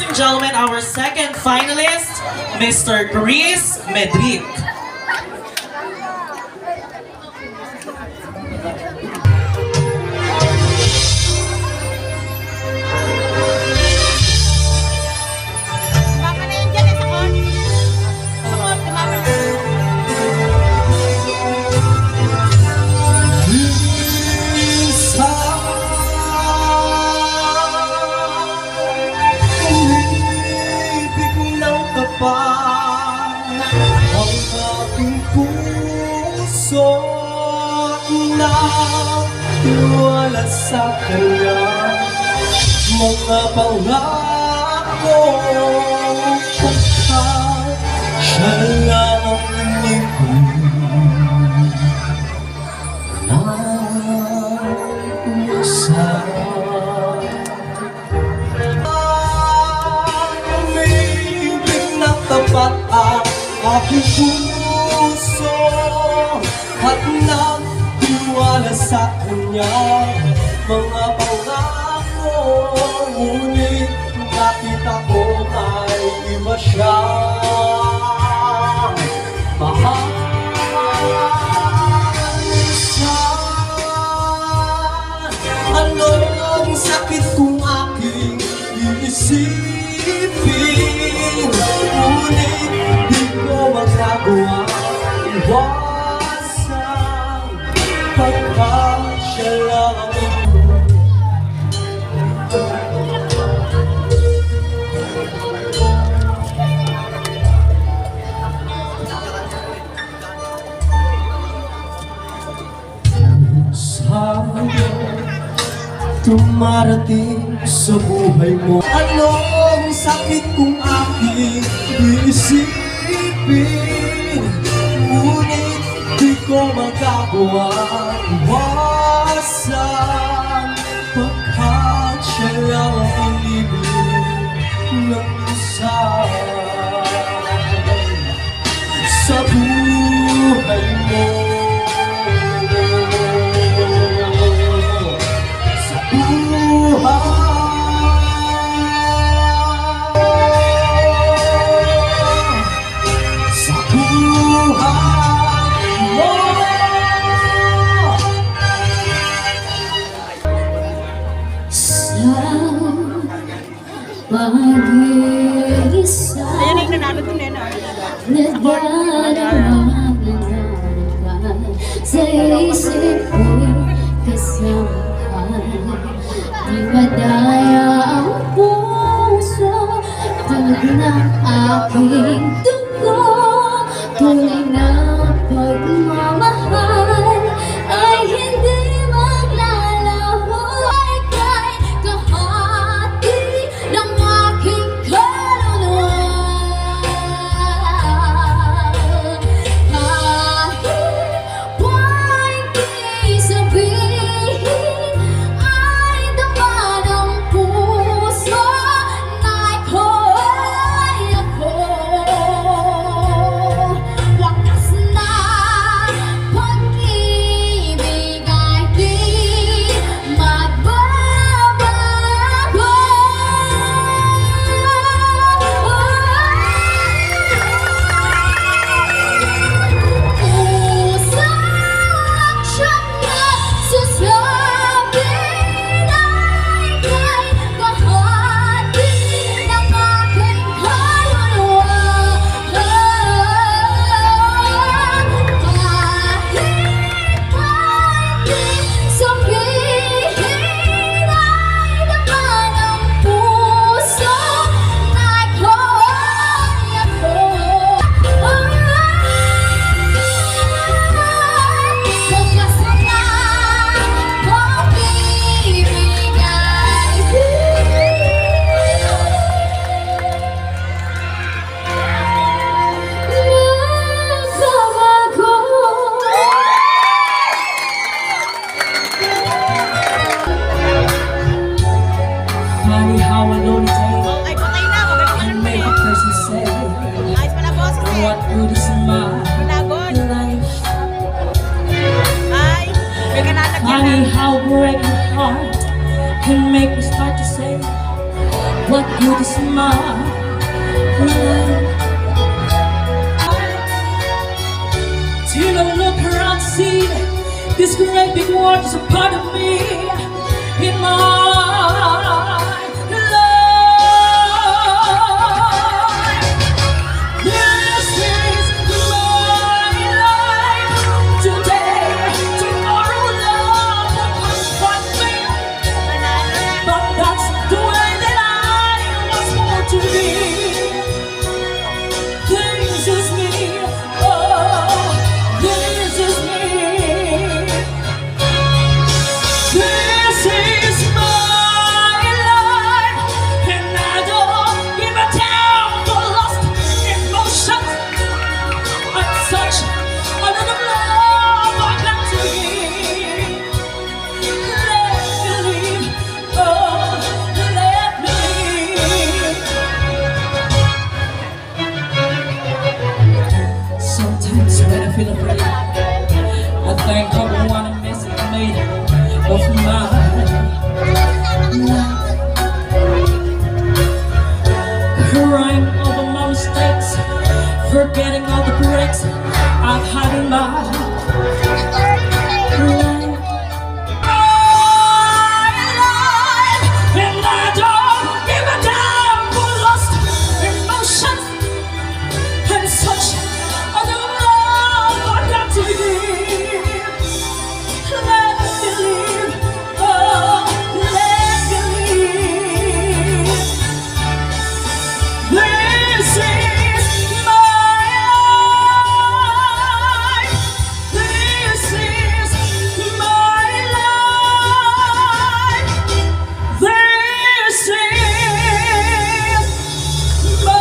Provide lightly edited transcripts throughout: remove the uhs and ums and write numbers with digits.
and gentlemen, our second finalist, Mr. Chris Medric. Mama na yan dyan eh, sakot. Sakot, mama na. Umibig ng tapat ang aking puso na tiwala sa kanya. Mga pangako pagkat siya lang ang libing ng usap. Umibig ng tapat ang aking puso at nagtiwala sa kanya. Mga pangako, ngunit nakita ko ay iba siya. Mahal siya. Anong sakit kung aking iisipin, ngunit di ko magagawa iwasan pagkat siya lang ang dumarating sa buhay mo. Anong sakit kung aking iisipin, ngunit di ko magagawa iwasan pagkat siya lang ang ibig ng isa sa buhay mo. Pag-iisa Ayan na yung nanalo to, Nena. nagdadamag sa isip ko'y kasama ka. Di madaya ang puso tulad ng aking dugo. Tunay na pagmamahal ay hindi maglalaho. Ika'y kahati ng aking kaluluwa. Kahit pa'y di sabihin, ay dama ng puso na ika'y ako. Wakas na pag-ibig ay di magbabago. Usap siyang nagsasabing ay kay kahati ng aking kaluluwa. Kahit pa'y di sabihin, ay dama ng puso na ika'y ako. Wakas na pag-ibig ay di magbabago. Funny how alone it Ay, patay na. Magaling can naman make eh. a person say, Ayos pala, boss. what good is my Pinagod. life? Ay, may kanalagyan Funny na. how breaking heart can make me start to say, what good is my life? Till I look around and see this great big world is a part of me in my life. This is my life. Today, tomorrow, love will find me. But that's the way that I was born to be. This is me. Oh, this is me. This is my life, and I don't give a damn for lost emotions. I'm such a lot of love I got to give. Let me live, oh, let me live. Sometimes when I feel afraid, I thank everyone a mess I made of my life. Crying over my mistakes, forgetting all the breaks I've had in my life. And I don't give a damn for lost emotions and such other love I got to give. Let me live, oh, let me live. This is my life. This is my life. This is my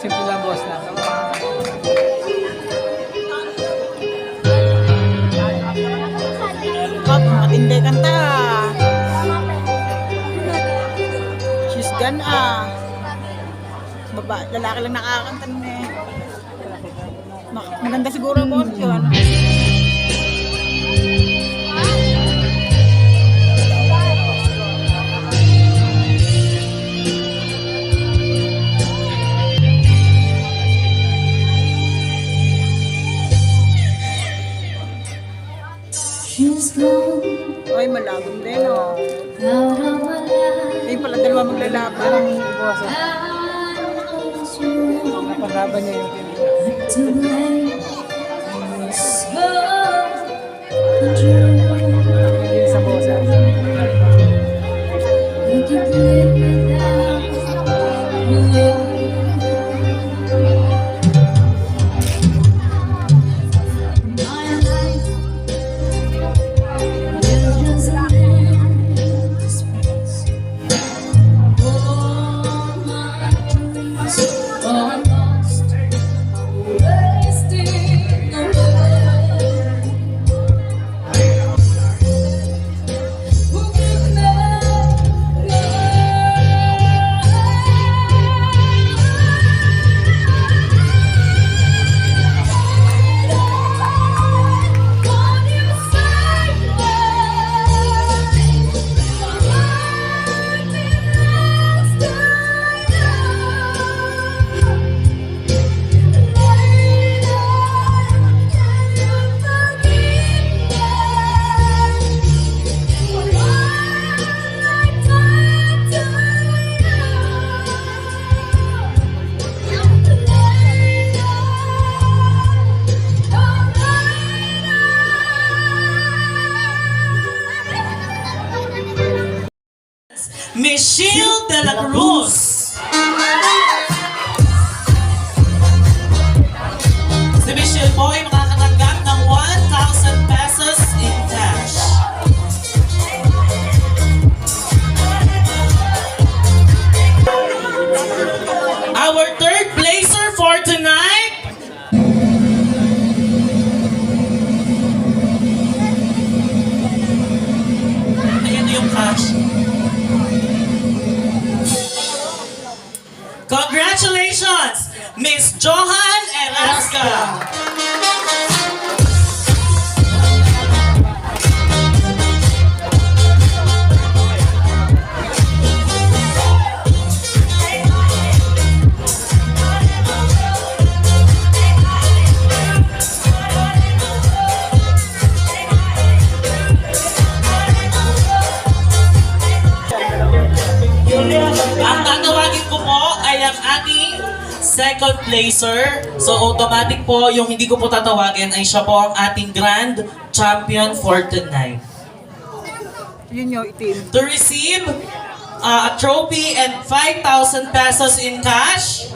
Simple lang, boss na. Pop, matindi kanta. She's gone lalaki lang nakakanta nun eh. Maganda siguro ang boses yun. She's gone Ay, malabong din oh. out of my life. Ay, pala dalawa maglalaban. Napaglaban niya yung To blame. So untrue. pinili sa bosa. You can live without you. My life is just an empty space. All my dreams are lost, wasting away. Who can Michelle de la Cruz. Si Michelle po ay makakatanggap ng 1,000 pesos in cash. Our third placer for tonight, Johan Erasca. Ang tatawagin ko po ay ang ating second placer. So automatic po, yung hindi ko po tatawagin ay siya po ang ating grand champion for tonight. Yun yung itim. To receive a trophy and 5,000 pesos in cash,